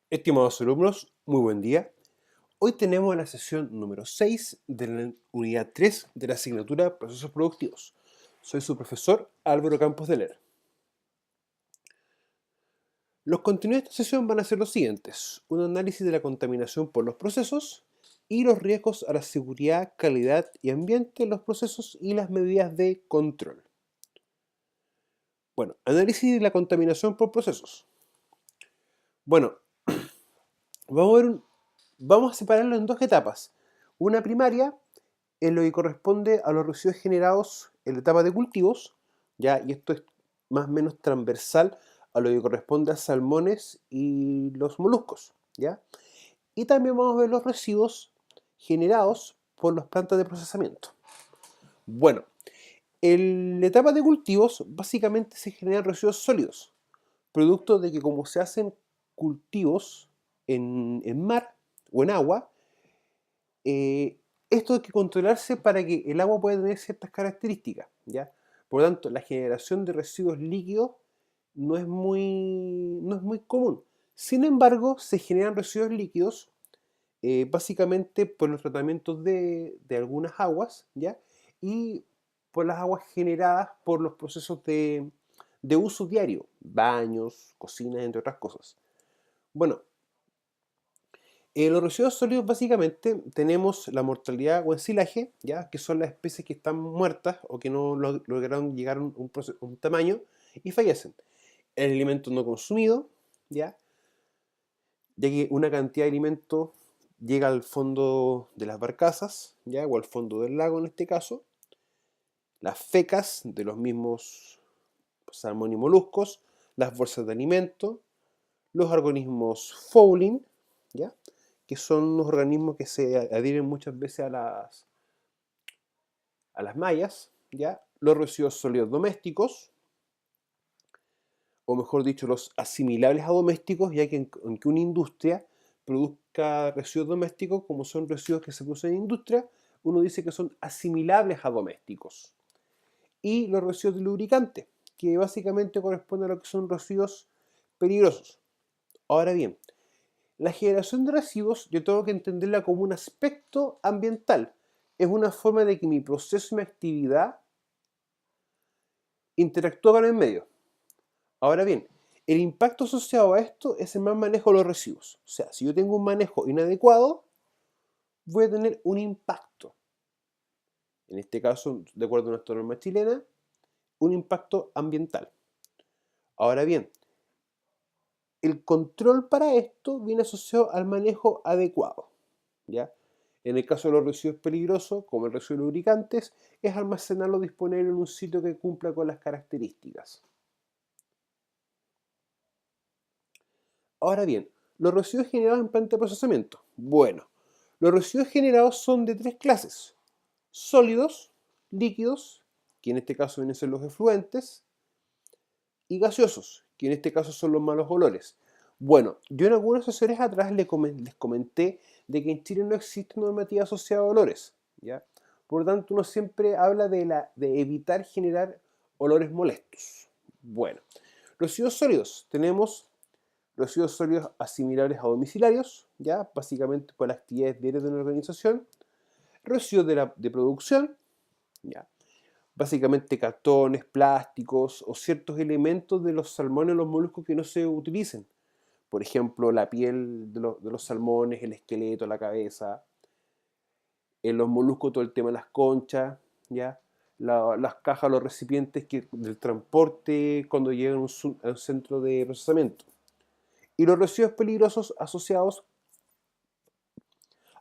Estimados alumnos, muy buen día. Hoy tenemos la sesión número 6 de la unidad 3 de la asignatura Procesos Productivos. Soy su profesor Álvaro Campos de Ler. Los contenidos de esta sesión van a ser los siguientes: un análisis de la contaminación por los procesos y los riesgos a la seguridad, calidad y ambiente de los procesos y las medidas de control. Bueno, análisis de la contaminación por procesos. Bueno, vamos a separarlo en dos etapas. Una primaria, en lo que corresponde a los residuos generados en la etapa de cultivos, ¿ya? Y esto es más o menos transversal a lo que corresponde a salmones y los moluscos, ¿ya? Y también vamos a ver los residuos generados por las plantas de procesamiento. Bueno, en la etapa de cultivos básicamente se generan residuos sólidos, producto de que como se hacen cultivos en mar o en agua, esto hay que controlarse para que el agua pueda tener ciertas características, ¿ya? Por lo tanto, la generación de residuos líquidos no es muy común. Sin embargo, se generan residuos líquidos básicamente por los tratamientos de algunas aguas, ¿ya? Y por las aguas generadas por los procesos de uso diario, baños, cocinas, entre otras cosas. Bueno, los residuos sólidos básicamente tenemos la mortalidad o ensilaje, ¿ya? Que son las especies que están muertas o que no lograron llegar a un tamaño y fallecen. El alimento no consumido, ¿ya? Ya que una cantidad de alimento llega al fondo de las barcazas, ¿ya? O al fondo del lago en este caso. Las fecas de los mismos salmón y moluscos, las bolsas de alimento, los organismos fouling, ¿ya? Que son unos organismos que se adhieren muchas veces a las mallas, ¿ya? Los residuos sólidos domésticos, o mejor dicho, los asimilables a domésticos, ya que en que una industria produzca residuos domésticos, como son residuos que se producen en industria, uno dice que son asimilables a domésticos. Y los residuos de lubricante, que básicamente corresponden a lo que son residuos peligrosos. Ahora bien, la generación de residuos yo tengo que entenderla como un aspecto ambiental. Es una forma de que mi proceso y mi actividad interactúa con el medio. Ahora bien, el impacto asociado a esto es el mal manejo de los residuos. O sea, si yo tengo un manejo inadecuado, voy a tener un impacto. En este caso, de acuerdo a nuestra norma chilena, un impacto ambiental. Ahora bien, el control para esto viene asociado al manejo adecuado, ¿ya? En el caso de los residuos peligrosos, como el residuo de lubricantes, es almacenarlo disponible en un sitio que cumpla con las características. Ahora bien, los residuos generados en planta de procesamiento. Bueno, los residuos generados son de tres clases: sólidos, líquidos, que en este caso vienen a ser los efluentes, y gaseosos, que en este caso son los malos olores. Bueno, yo en algunas sesiones atrás les comenté de que en Chile no existe normativa asociada a olores, ¿ya? Por lo tanto, uno siempre habla de evitar generar olores molestos. Bueno, residuos sólidos. Tenemos residuos sólidos asimilables a domiciliarios, ¿ya? Básicamente por las actividades diarias de una organización. Residuos de producción, ¿ya? Básicamente cartones, plásticos o ciertos elementos de los salmones o los moluscos que no se utilicen. Por ejemplo, la piel de los salmones, el esqueleto, la cabeza. En los moluscos todo el tema de las conchas, ¿ya? Las cajas, los recipientes del transporte cuando llegan a un centro de procesamiento. Y los residuos peligrosos asociados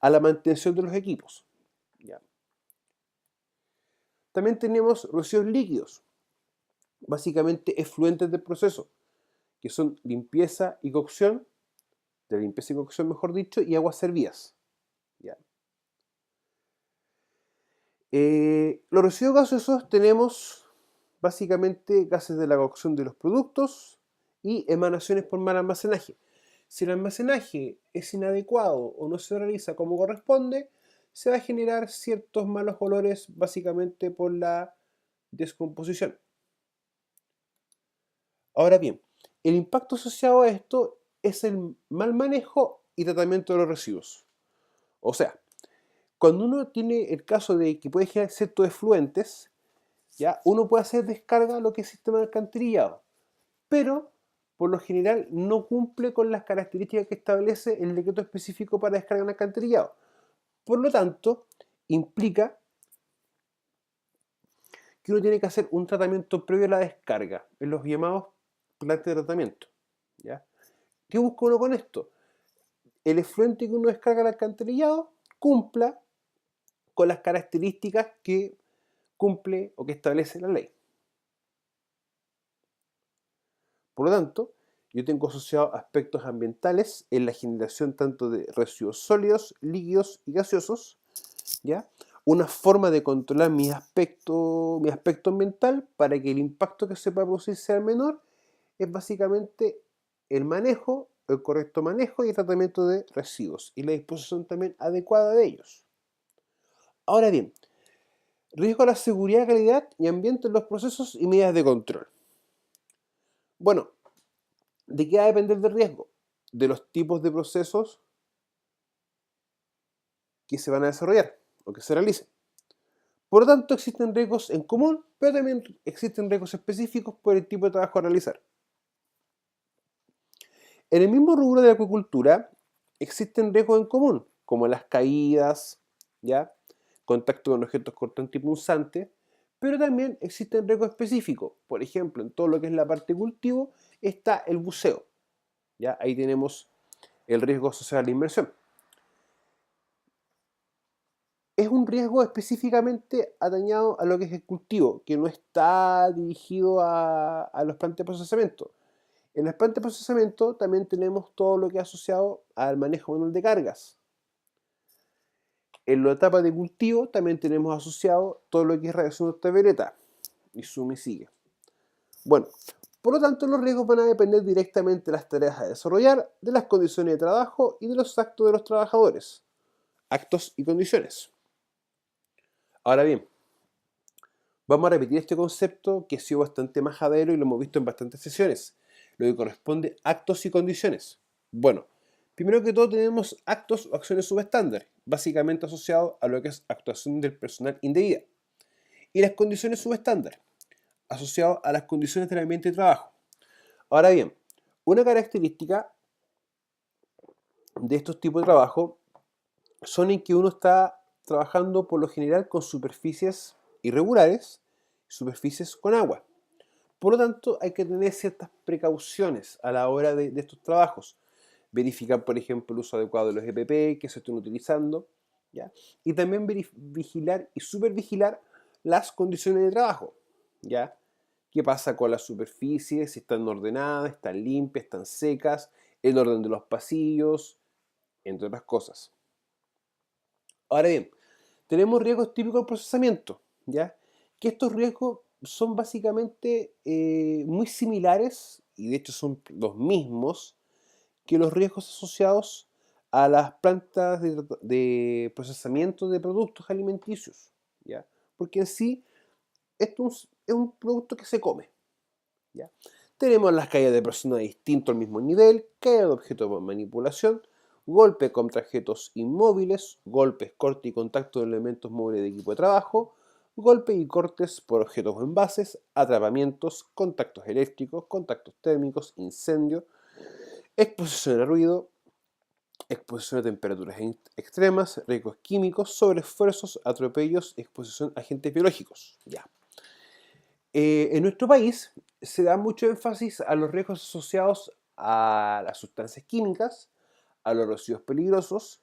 a la mantención de los equipos, ¿ya? También tenemos residuos líquidos, básicamente efluentes del proceso, que son limpieza y cocción, de limpieza y cocción mejor dicho, y aguas servidas, ¿ya? Los residuos gaseosos tenemos básicamente gases de la cocción de los productos y emanaciones por mal almacenaje. Si el almacenaje es inadecuado o no se realiza como corresponde, se va a generar ciertos malos olores básicamente por la descomposición. Ahora bien, el impacto asociado a esto es el mal manejo y tratamiento de los residuos. O sea, cuando uno tiene el caso de que puede generar ciertos efluentes, ¿ya? Uno puede hacer descarga a lo que es sistema de alcantarillado, pero por lo general no cumple con las características que establece el decreto específico para descarga en alcantarillado. Por lo tanto, implica que uno tiene que hacer un tratamiento previo a la descarga, en los llamados plantas de tratamiento. ¿Ya? ¿Qué busca uno con esto? El efluente que uno descarga al alcantarillado cumpla con las características que cumple o que establece la ley. Por lo tanto, yo tengo asociados aspectos ambientales en la generación tanto de residuos sólidos, líquidos y gaseosos, ¿ya? Una forma de controlar mi aspecto ambiental para que el impacto que se pueda producir sea menor es básicamente el manejo, el correcto manejo y el tratamiento de residuos y la disposición también adecuada de ellos. Ahora bien, riesgo a la seguridad, calidad y ambiente en los procesos y medidas de control. Bueno, ¿de qué va a depender del riesgo? De los tipos de procesos que se van a desarrollar o que se realicen. Por lo tanto, existen riesgos en común, pero también existen riesgos específicos por el tipo de trabajo a realizar. En el mismo rubro de la acuicultura, existen riesgos en común, como las caídas, ¿ya? Contacto con objetos cortantes y punzantes, pero también existen riesgos específicos. Por ejemplo, en todo lo que es la parte de cultivo está el buceo. ¿Ya? Ahí tenemos el riesgo asociado a la inmersión. Es un riesgo específicamente atañado a lo que es el cultivo, que no está dirigido a los plantas de procesamiento. En las plantas de procesamiento también tenemos todo lo que es asociado al manejo manual de cargas. En la etapa de cultivo también tenemos asociado todo lo que es radiación ultravioleta, y suma y sigue. Bueno, por lo tanto los riesgos van a depender directamente de las tareas a desarrollar, de las condiciones de trabajo y de los actos de los trabajadores. Actos y condiciones. Ahora bien, vamos a repetir este concepto que ha sido bastante majadero y lo hemos visto en bastantes sesiones, lo que corresponde a actos y condiciones. Bueno, primero que todo tenemos actos o acciones subestándar, básicamente asociados a lo que es actuación del personal indebida. Y las condiciones subestándar, asociados a las condiciones del ambiente de trabajo. Ahora bien, una característica de estos tipos de trabajo son en que uno está trabajando por lo general con superficies irregulares, superficies con agua. Por lo tanto, hay que tener ciertas precauciones a la hora de estos trabajos. Verificar, por ejemplo, el uso adecuado de los EPP que se estén utilizando, ¿ya? Y también vigilar y supervigilar las condiciones de trabajo, ¿ya? ¿Qué pasa con las superficies? Si están ordenadas, están limpias, están secas, el orden de los pasillos, entre otras cosas. Ahora bien, tenemos riesgos típicos del procesamiento, ¿ya? Que estos riesgos son básicamente muy similares, y de hecho son los mismos, que los riesgos asociados a las plantas de procesamiento de productos alimenticios, ¿ya? Porque en sí, esto es un producto que se come, ¿ya? Tenemos las caídas de personas distintas al mismo nivel, caída de objetos por manipulación, golpe contra objetos inmóviles, golpes, corte y contacto de elementos móviles de equipo de trabajo, golpes y cortes por objetos o envases, atrapamientos, contactos eléctricos, contactos térmicos, incendio, exposición a ruido, exposición a temperaturas extremas, riesgos químicos, sobreesfuerzos, atropellos, exposición a agentes biológicos. Ya. En nuestro país se da mucho énfasis a los riesgos asociados a las sustancias químicas, a los residuos peligrosos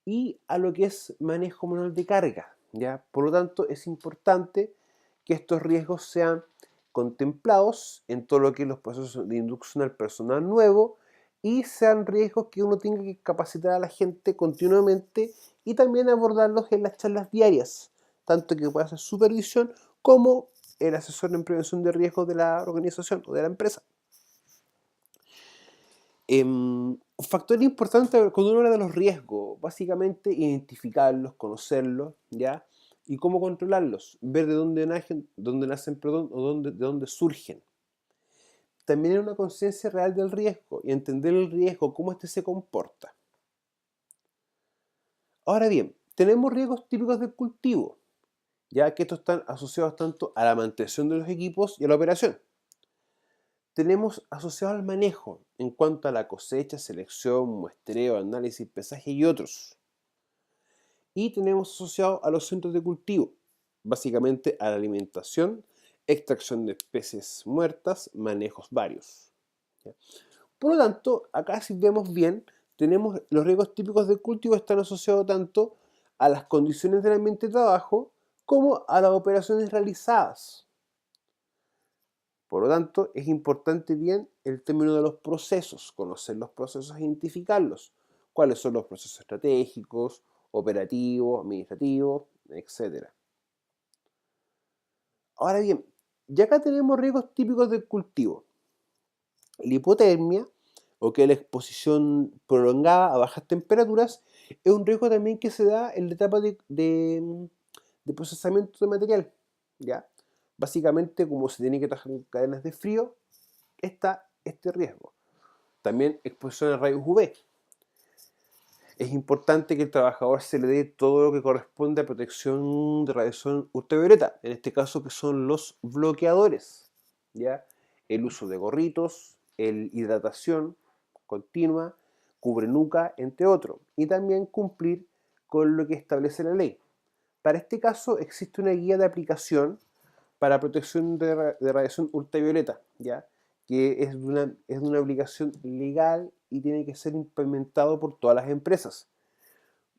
y a lo que es manejo manual de carga, ¿ya? Por lo tanto, es importante que estos riesgos sean contemplados en todo lo que es los procesos de inducción al personal nuevo y sean riesgos que uno tenga que capacitar a la gente continuamente y también abordarlos en las charlas diarias, tanto que pueda hacer supervisión como el asesor en prevención de riesgos de la organización o de la empresa. Un factor importante cuando uno habla de los riesgos, básicamente identificarlos, conocerlos, ¿ya? Y cómo controlarlos, ver de dónde nacen, perdón, o de dónde surgen. también hay una conciencia real del riesgo y entender el riesgo, cómo éste se comporta. Ahora bien, tenemos riesgos típicos del cultivo, ya que estos están asociados tanto a la mantención de los equipos y a la operación. Tenemos asociado al manejo en cuanto a la cosecha, selección, muestreo, análisis, pesaje y otros. Y tenemos asociado a los centros de cultivo, básicamente a la alimentación, extracción de especies muertas, manejos varios. ¿Ya? Por lo tanto, acá si vemos bien, tenemos los riesgos típicos del cultivo están asociados tanto a las condiciones del ambiente de trabajo como a las operaciones realizadas. Por lo tanto, es importante bien el término de los procesos, conocer los procesos e identificarlos. ¿Cuáles son los procesos estratégicos, operativos, administrativos, etcétera? Ahora bien, ya acá tenemos riesgos típicos del cultivo. La hipotermia, o que la exposición prolongada a bajas temperaturas, es un riesgo también que se da en la etapa de procesamiento de material. ¿Ya? Básicamente, como se tiene que trabajar en cadenas de frío, está este riesgo. También exposición a rayos UV. Es importante que el trabajador se le dé todo lo que corresponde a protección de radiación ultravioleta, en este caso que son los bloqueadores, ¿ya? El uso de gorritos, el hidratación continua, cubre nuca, entre otros, y también cumplir con lo que establece la ley. Para este caso existe una guía de aplicación para protección de radiación ultravioleta, ¿ya? Que es de una obligación legal y tiene que ser implementado por todas las empresas.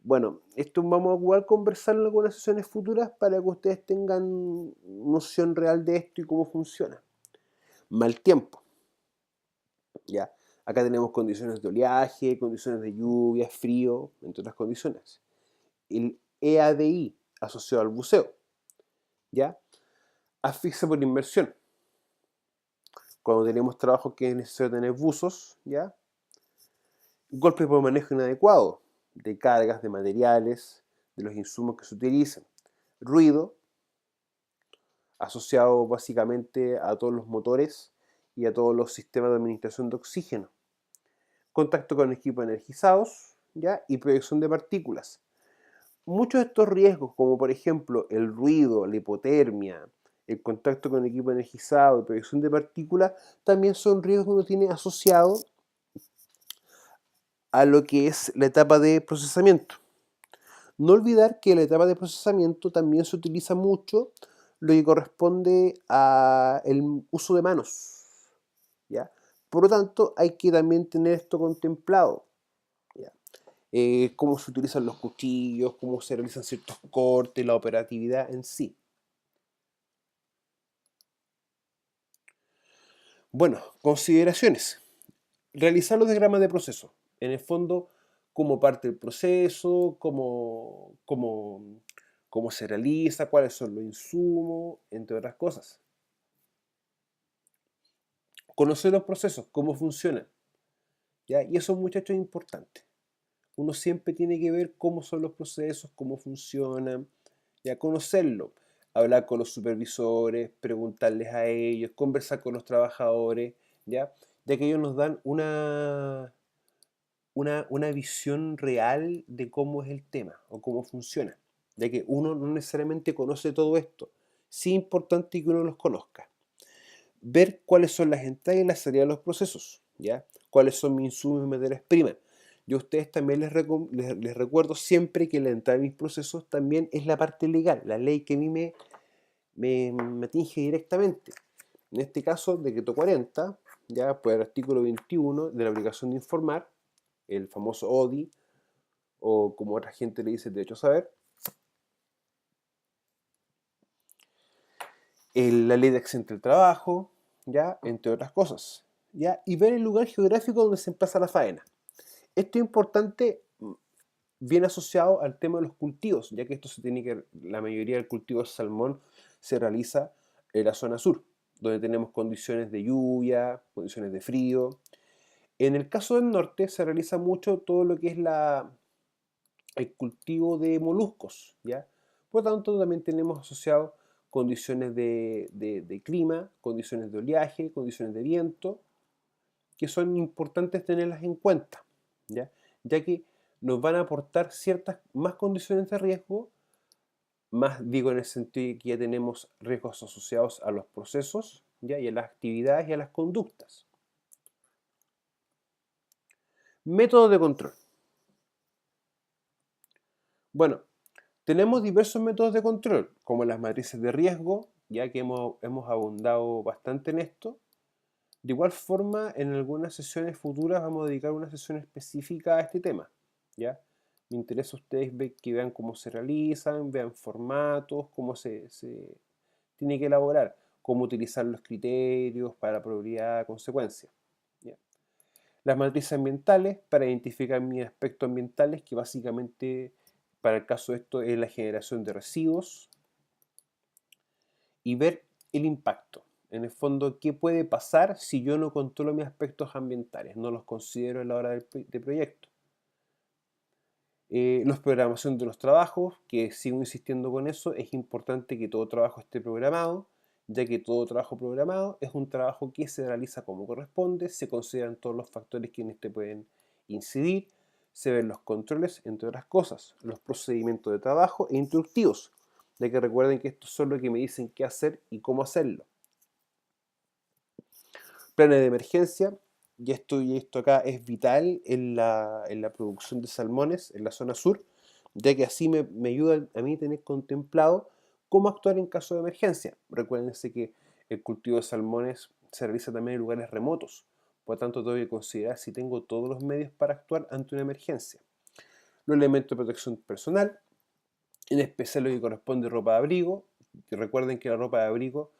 Bueno, esto vamos a igual conversarlo en algunas sesiones futuras para que ustedes tengan noción real de esto y cómo funciona. Mal tiempo, ¿ya? Acá tenemos condiciones de oleaje, condiciones de lluvia, frío, entre otras condiciones. El EADI asociado al buceo, ¿ya? Asfixia por inmersión. Cuando tenemos trabajo que es necesario tener buzos, ¿ya? Golpes por manejo inadecuado de cargas, de materiales, de los insumos que se utilizan. Ruido, asociado básicamente a todos los motores y a todos los sistemas de administración de oxígeno. Contacto con equipos energizados, ¿ya? Y proyección de partículas. Muchos de estos riesgos, como por ejemplo el ruido, la hipotermia, el contacto con equipo energizado y proyección de partículas, también son riesgos que uno tiene asociado a lo que es la etapa de procesamiento. No olvidar que en la etapa de procesamiento también se utiliza mucho lo que corresponde al uso de manos, ¿ya? Por lo tanto, hay que también tener esto contemplado, ¿ya? Cómo se utilizan los cuchillos, cómo se realizan ciertos cortes, la operatividad en sí. Bueno, consideraciones. Realizar los diagramas de proceso. En el fondo, cómo parte el proceso, cómo se realiza, cuáles son los insumos, entre otras cosas. Conocer los procesos, cómo funcionan, ¿ya? Y eso, muchachos, es importante. Uno siempre tiene que ver cómo son los procesos, cómo funcionan, ya conocerlo. Hablar con los supervisores, preguntarles a ellos, conversar con los trabajadores, ya que ellos nos dan una visión real de cómo es el tema o cómo funciona, ya que uno no necesariamente conoce todo esto. Sí es importante que uno los conozca. Ver cuáles son las entradas y las salidas de los procesos, ¿ya? Cuáles son mis insumos y materias primas. Yo a ustedes también les recuerdo siempre que la entrada de mis procesos también es la parte legal, la ley que a mí me atinge directamente. En este caso, decreto 40, ya por el artículo 21 de la obligación de informar, el famoso ODI, o como otra gente le dice, derecho a saber, la ley de accidente del trabajo, ya, entre otras cosas, ya, y ver el lugar geográfico donde se empieza la faena. Esto es importante, bien asociado al tema de los cultivos, ya que la mayoría del cultivo de salmón se realiza en la zona sur, donde tenemos condiciones de lluvia, condiciones de frío. En el caso del norte se realiza mucho todo lo que es el cultivo de moluscos, ¿ya? Por lo tanto, también tenemos asociado condiciones de clima, condiciones de oleaje, condiciones de viento, que son importantes tenerlas en cuenta, ya que nos van a aportar ciertas más condiciones de riesgo, más digo en el sentido de que ya tenemos riesgos asociados a los procesos, y a las actividades y a las conductas. Métodos de control. Bueno, tenemos diversos métodos de control, como las matrices de riesgo, ya que hemos abundado bastante en esto. De igual forma, en algunas sesiones futuras vamos a dedicar una sesión específica a este tema, ¿ya? Me interesa ustedes que vean cómo se realizan, vean formatos, cómo se tiene que elaborar, cómo utilizar los criterios para probabilidad, consecuencia, ¿ya? Las matrices ambientales para identificar mis aspectos ambientales, que básicamente para el caso de esto es la generación de residuos, y ver el impacto. En el fondo, ¿qué puede pasar si yo no controlo mis aspectos ambientales? No los considero a la hora de proyecto. La programación de los trabajos, que sigo insistiendo con eso, es importante que todo trabajo esté programado, ya que todo trabajo programado es un trabajo que se realiza como corresponde, se consideran todos los factores que en este pueden incidir, se ven los controles, entre otras cosas, los procedimientos de trabajo e instructivos, ya que recuerden que estos son los que me dicen qué hacer y cómo hacerlo. Planes de emergencia, y esto acá es vital en la producción de salmones en la zona sur, ya que así me ayuda a mí tener contemplado cómo actuar en caso de emergencia. Recuérdense que el cultivo de salmones se realiza también en lugares remotos, por lo tanto tengo que considerar si tengo todos los medios para actuar ante una emergencia. Los elementos de protección personal, en especial lo que corresponde a ropa de abrigo, que recuerden que la ropa de abrigo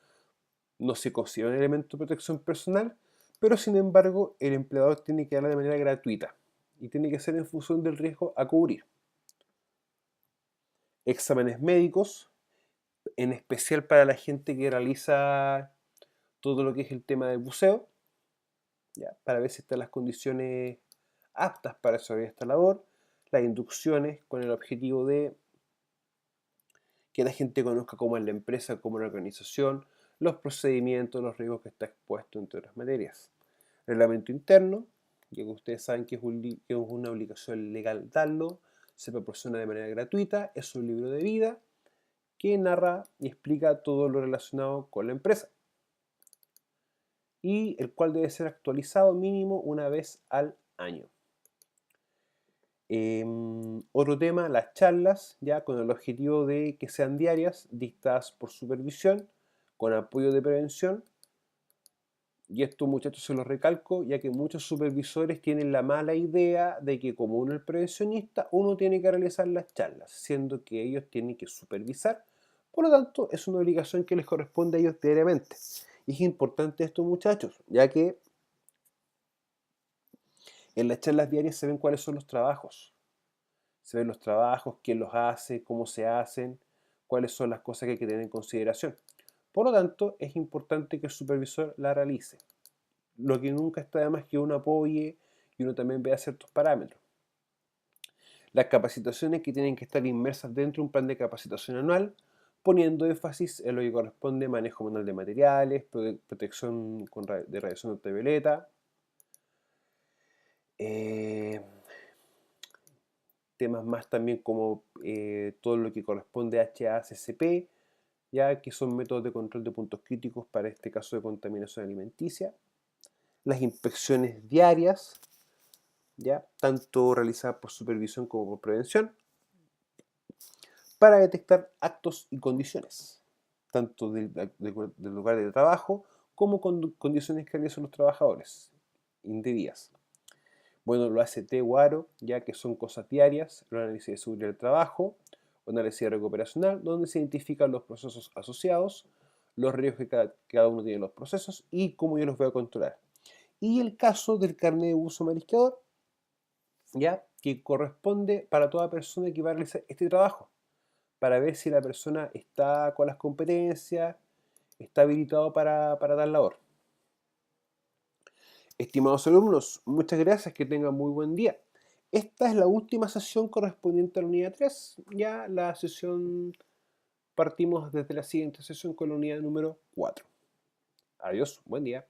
no se considera un elemento de protección personal, pero sin embargo el empleador tiene que darla de manera gratuita y tiene que ser en función del riesgo a cubrir. Exámenes médicos, en especial para la gente que realiza todo lo que es el tema del buceo, ¿ya? Para ver si están las condiciones aptas para desarrollar esta labor, las inducciones con el objetivo de que la gente conozca cómo es la empresa, cómo es la organización, los procedimientos, los riesgos que está expuesto, entre otras materias. Reglamento interno, ya que ustedes saben que es una obligación legal darlo, se proporciona de manera gratuita, es un libro de vida que narra y explica todo lo relacionado con la empresa y el cual debe ser actualizado mínimo una vez al año. Otro tema, las charlas, ya con el objetivo de que sean diarias, dictadas por supervisión, con apoyo de prevención. Y esto, muchachos, se los recalco, ya que muchos supervisores tienen la mala idea de que como uno es prevencionista, uno tiene que realizar las charlas, siendo que ellos tienen que supervisar. Por lo tanto, es una obligación que les corresponde a ellos diariamente. Y es importante esto, muchachos, ya que en las charlas diarias se ven cuáles son los trabajos. Se ven los trabajos, quién los hace, cómo se hacen, cuáles son las cosas que hay que tener en consideración. Por lo tanto, es importante que el supervisor la realice. Lo que nunca está de más que uno apoye y uno también vea ciertos parámetros. Las capacitaciones que tienen que estar inmersas dentro de un plan de capacitación anual, poniendo énfasis en lo que corresponde a manejo manual de materiales, protección de radiación ultravioleta, temas más también como todo lo que corresponde a HACCP, ya que son métodos de control de puntos críticos para este caso de contaminación alimenticia, las inspecciones diarias, ya tanto realizadas por supervisión como por prevención, para detectar actos y condiciones, tanto del lugar de trabajo como condiciones que realizan los trabajadores indebidas. Bueno, lo hace TWARO, ya que son cosas diarias, el análisis de seguridad del trabajo, un análisis recuperacional, donde se identifican los procesos asociados, los riesgos que cada uno tiene en los procesos y cómo yo los voy a controlar. Y el caso del carnet de uso marisqueador, ya que corresponde para toda persona que va a realizar este trabajo, para ver si la persona está con las competencias, está habilitado para tal labor. Estimados alumnos, muchas gracias, que tengan muy buen día. Esta es la última sesión correspondiente a la unidad 3, ya la sesión Partimos desde la siguiente sesión con la unidad número 4. Adiós, buen día.